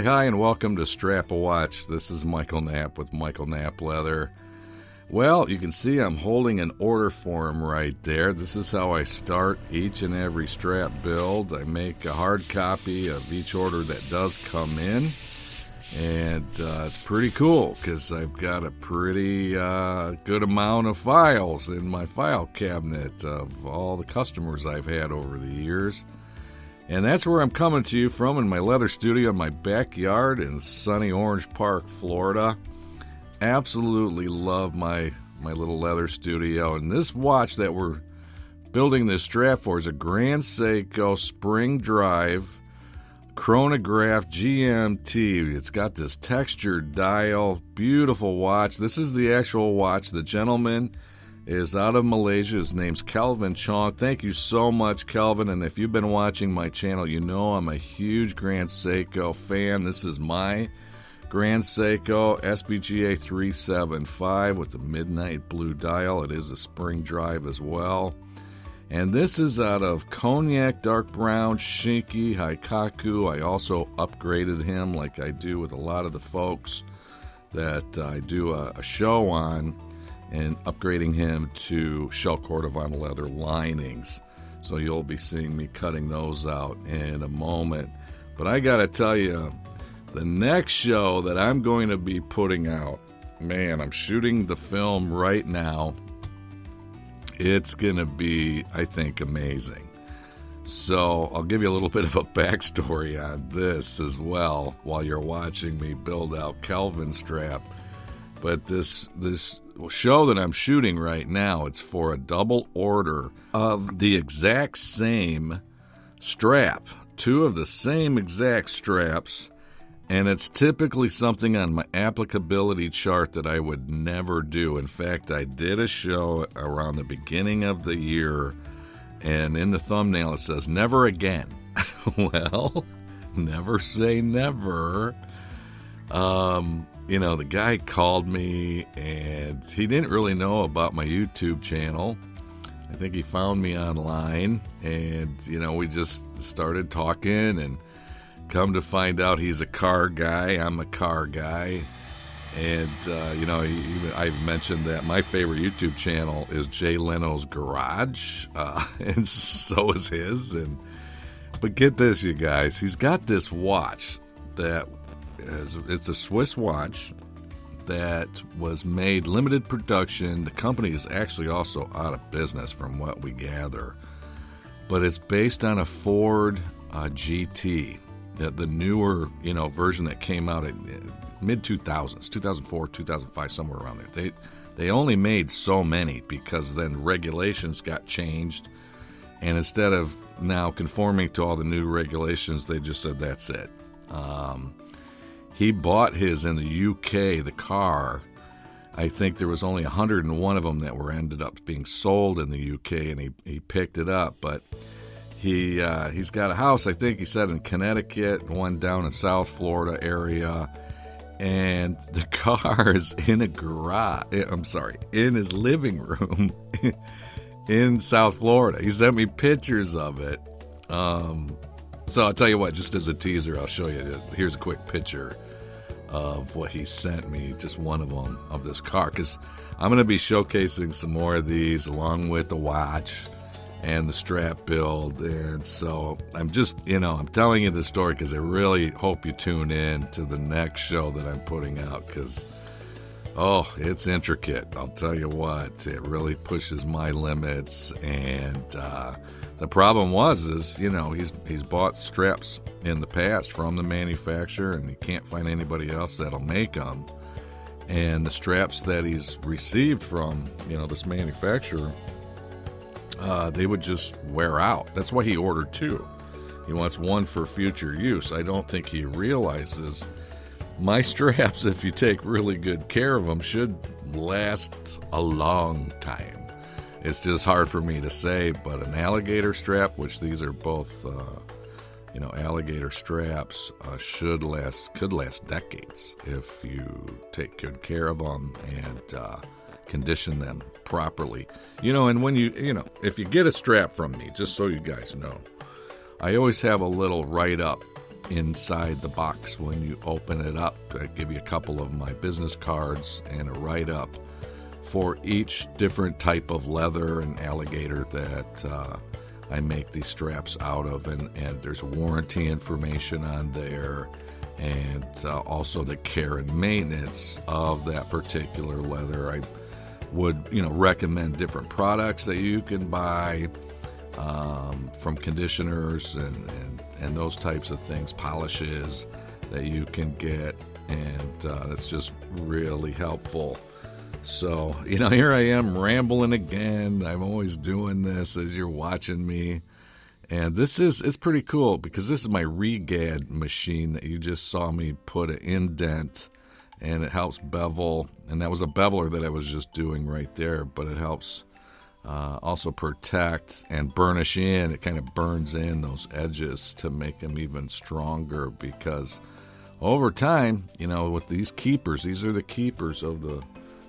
Hi, and welcome to Strap a Watch. This is Michael Knapp with Michael Knapp Leather. Well, you can see I'm holding an order form right there. This is how I start each and every strap build. I make a hard copy of each order that does come in. And it's pretty cool because I've got a pretty good amount of files in my file cabinet of all the customers I've had over the years. And that's where I'm coming to you from, in my leather studio in my backyard in sunny Orange Park, Florida. Absolutely love my little leather studio. And this watch that we're building this strap for is a Grand Seiko Spring Drive Chronograph GMT. It's got this textured dial, beautiful watch. This is the actual watch. The gentleman is out of Malaysia. His name's Kelvin Chong. Thank you so much, Kelvin. And if you've been watching my channel, you know I'm a huge Grand Seiko fan. This is my Grand Seiko SBGA 375 with the midnight blue dial. It is a spring drive as well. And this is out of Cognac, dark brown, Shinki, Hikaku. I also upgraded him like I do with a lot of the folks that I do a show on, and upgrading him to shell Cordovan leather linings. So you'll be seeing me cutting those out in a moment. But I got to tell you, the next show that I'm going to be putting out, man, I'm shooting the film right now. It's going to be, I think, amazing. So I'll give you a little bit of a backstory on this as well while you're watching me build out Kelvin's strap. But this show that I'm shooting right now, it's for a double order of the exact same strap. Two of the same exact straps. And it's typically something on my applicability chart that I would never do. In fact, I did a show around the beginning of the year, and in the thumbnail it says, never again. Well, never say never. The guy called me, and he didn't really know about my YouTube channel. I think he found me online, and, we just started talking, and come to find out he's a car guy. I'm a car guy. And, I've mentioned that my favorite YouTube channel is Jay Leno's Garage. And so is his. But get this, you guys. He's got this watch it's a Swiss watch that was made limited production. The company is actually also out of business from what we gather. But it's based on a Ford GT. The newer, version that came out in mid-2000s, 2004, 2005, somewhere around there. They only made so many because then regulations got changed. And instead of now conforming to all the new regulations, they just said, that's it. He bought his in the UK, the car. I think there was only 101 of them that ended up being sold in the UK, and he picked it up. But he's got a house, I think he said, in Connecticut, one down in South Florida area, and the car is in a garage. In his living room in South Florida. He sent me pictures of it. So I'll tell you what, just as a teaser, I'll show you. Here's a quick picture of what he sent me, just one of them, of this car, because I'm going to be showcasing some more of these along with the watch and the strap build. And so I'm just, I'm telling you this story because I really hope you tune in to the next show that I'm putting out, because, it's intricate. I'll tell you what, it really pushes my limits. And the problem is he's bought straps in the past from the manufacturer, and he can't find anybody else that'll make them. And the straps that he's received from, this manufacturer, they would just wear out. That's why he ordered two. He wants one for future use. I don't think he realizes my straps, if you take really good care of them, should last a long time. It's just hard for me to say, but an Alligator strap, which these are both, Alligator straps, could last decades if you take good care of them and condition them properly. And when if you get a strap from me, just so you guys know, I always have a little write-up inside the box when you open it up. I give you a couple of my business cards and a write-up for each different type of leather and alligator that I make these straps out of, and there's warranty information on there, and also the care and maintenance of that particular leather. I would recommend different products that you can buy, from conditioners and those types of things, polishes that you can get, and that's just really helpful. So, here I am rambling again. I'm always doing this as you're watching me. And it's pretty cool because this is my Regad machine that you just saw me put an indent, and it helps bevel. And that was a beveler that I was just doing right there, but it helps also protect and burnish in. It kind of burns in those edges to make them even stronger, because over time, with these keepers, these are the keepers of the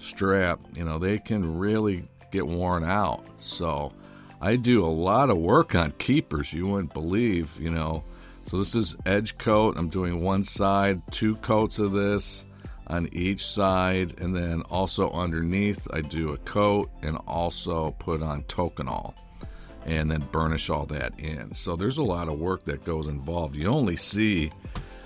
strap, they can really get worn out. So I do a lot of work on keepers, you wouldn't believe. So this is edge coat. I'm doing one side, 2 coats of this on each side, and then also underneath I do a coat and also put on toconol and then burnish all that in. So there's a lot of work that goes involved. You only see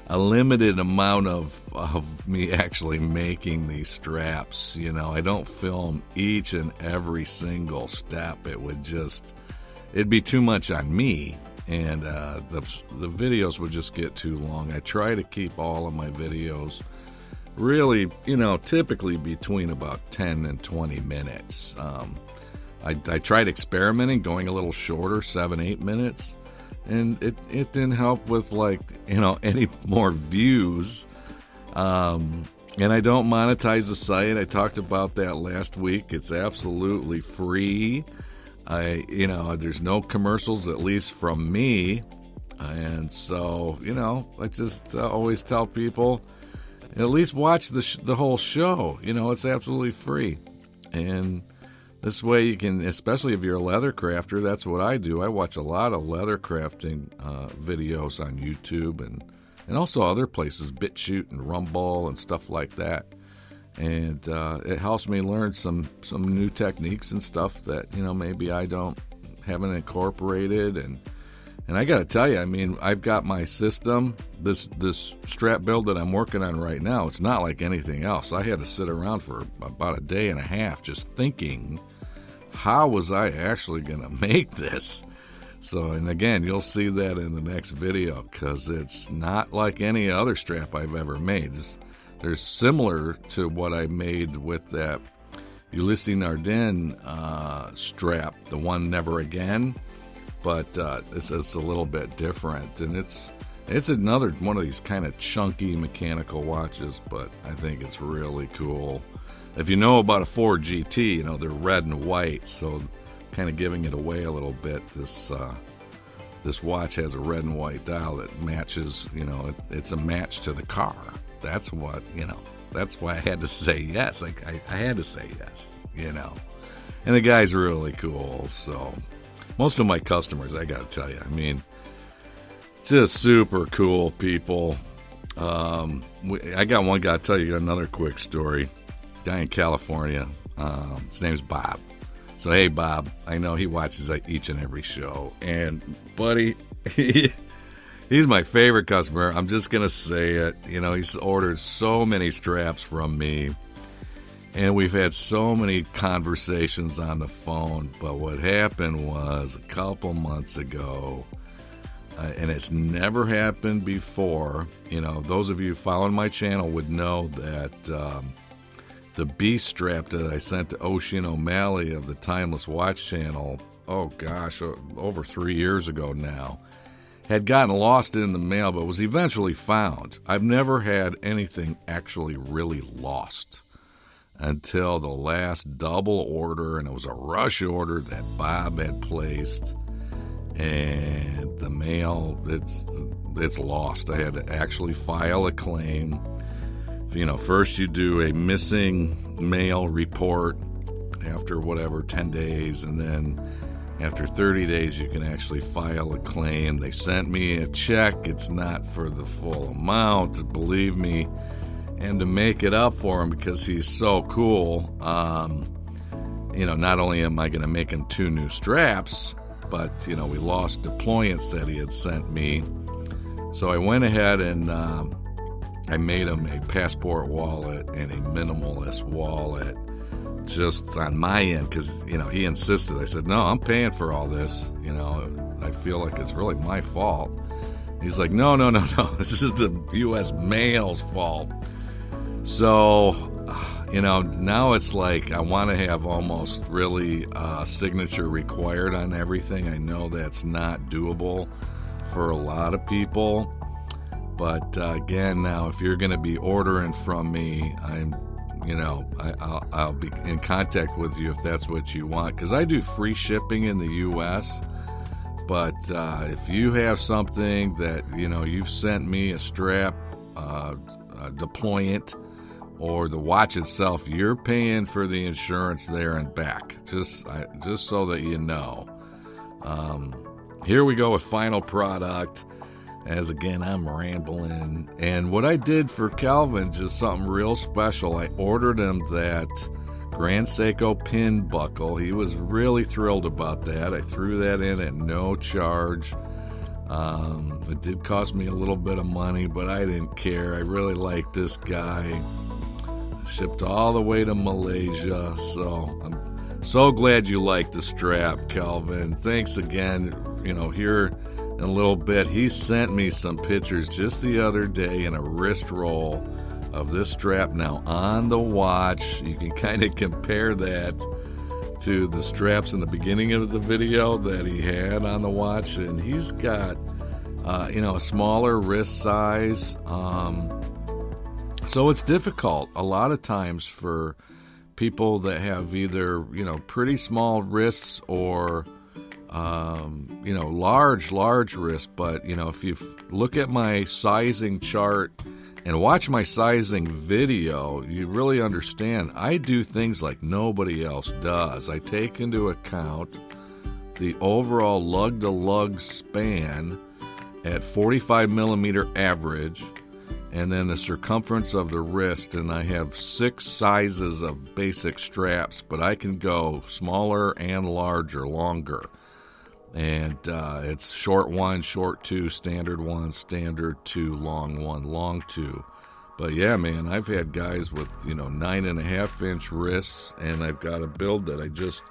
a limited amount of me actually making these straps. I don't film each and every single step. It'd be too much on me, and the videos would just get too long. I try to keep all of my videos really, typically between about 10 and 20 minutes. I tried experimenting, going a little shorter, 7-8 minutes. And it didn't help with any more views. And I don't monetize the site. I talked about that last week. It's absolutely free. There's no commercials, at least from me. And so, I just always tell people, at least watch the whole show. It's absolutely free. And this way you can, especially if you're a leather crafter, that's what I do. I watch a lot of leather crafting videos on YouTube and also other places, BitChute and Rumble and stuff like that. And it helps me learn some new techniques and stuff that, maybe I haven't incorporated. And I got to tell you, I've got my system, this strap build that I'm working on right now. It's not like anything else. I had to sit around for about a day and a half just thinking, how was I actually going to make this? So, and again, you'll see that in the next video, because it's not like any other strap I've ever made. They're similar to what I made with that Ulysses Nardin strap, the one Never Again, but it's a little bit different, and it's another one of these kind of chunky mechanical watches, but I think it's really cool. If you know about a Ford GT, they're red and white, so kind of giving it away a little bit. This watch has a red and white dial that matches, it's a match to the car. That's what, that's why I had to say yes. I had to say yes, And the guy's really cool, so most of my customers, I got to tell you, just super cool people. I got one guy to tell you another quick story. Guy in California. His name's Bob. So, hey, Bob, I know he watches each and every show. And, buddy, he's my favorite customer. I'm just going to say it. He's ordered so many straps from me. And we've had so many conversations on the phone. But what happened was a couple months ago, and it's never happened before. Those of you following my channel would know that the Beast strap that I sent to Ocean O'Malley of the Timeless Watch channel, over 3 years ago now, had gotten lost in the mail, but was eventually found. I've never had anything actually really lost until the last double order, and it was a rush order that Bob had placed, and the mail, it's lost. I had to actually file a claim. First you do a missing mail report after 10 days, and then After 30 days, you can actually file a claim. They sent me a check. It's not for the full amount, believe me. And to make it up for him, because he's so cool, not only am I going to make him 2 new straps, but, we lost deployants that he had sent me. So I went ahead and I made him a passport wallet and a minimalist wallet just on my end because, he insisted. I said, no, I'm paying for all this. I feel like it's really my fault. He's like, no. This is the U.S. mail's fault. So, now it's like I want to have almost really signature required on everything. I know that's not doable for a lot of people. But again, now if you're going to be ordering from me, I'll be in contact with you if that's what you want. Because I do free shipping in the U.S., but if you have something that, you've sent me a strap, a deployant, or the watch itself, you're paying for the insurance there and back. Just so that you know. Here we go with final product. As again, I'm rambling. And what I did for Calvin, just something real special. I ordered him that Grand Seiko Pin Buckle. He was really thrilled about that. I threw that in at no charge. It did cost me a little bit of money, but I didn't care. I really liked this guy. Shipped all the way to Malaysia, so I'm so glad you liked the strap, Calvin. Thanks again. Here in a little bit, he sent me some pictures just the other day in a wrist roll of this strap now on the watch. You can kind of compare that to the straps in the beginning of the video that he had on the watch, and he's got a smaller wrist size. So it's difficult a lot of times for people that have either, pretty small wrists or, large wrists. But, if you look at my sizing chart and watch my sizing video, you really understand I do things like nobody else does. I take into account the overall lug-to-lug span at 45 millimeter average, and then the circumference of the wrist, and I have 6 sizes of basic straps, but I can go smaller and larger, longer. And it's short 1, short 2, standard 1, standard 2, long 1, long 2. But yeah, man, I've had guys with, 9.5-inch wrists, and I've got a build that I just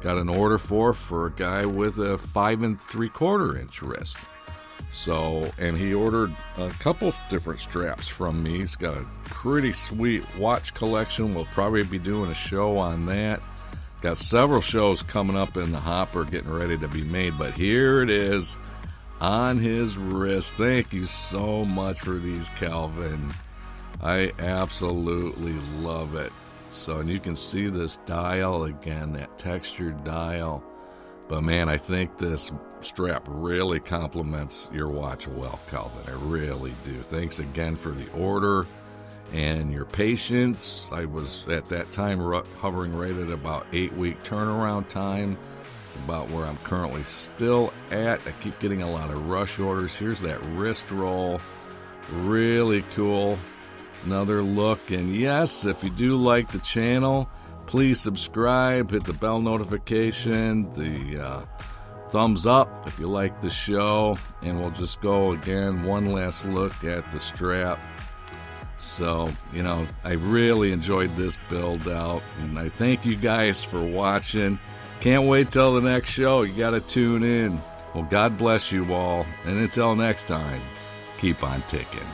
got an order for a guy with a 5 3/4-inch wrist. So, and he ordered a couple different straps from me. He's got a pretty sweet watch collection. We'll probably be doing a show on that. Got several shows coming up in the hopper getting ready to be made, but here it is on his wrist. Thank you so much for these, Calvin. I absolutely love it. So, and you can see this dial again, that textured dial. But man, I think this strap really complements your watch well, Calvin. I really do. Thanks again for the order and your patience. I was at that time hovering right at about 8-week turnaround time. It's about where I'm currently still at. I keep getting a lot of rush orders. Here's that wrist roll. Really cool. Another look. And yes, if you do like the channel, please subscribe, hit the bell notification, the thumbs up if you like the show, and we'll just go again, one last look at the strap. So, I really enjoyed this build out, and I thank you guys for watching. Can't wait till the next show. You got to tune in. Well, God bless you all, and until next time, keep on ticking.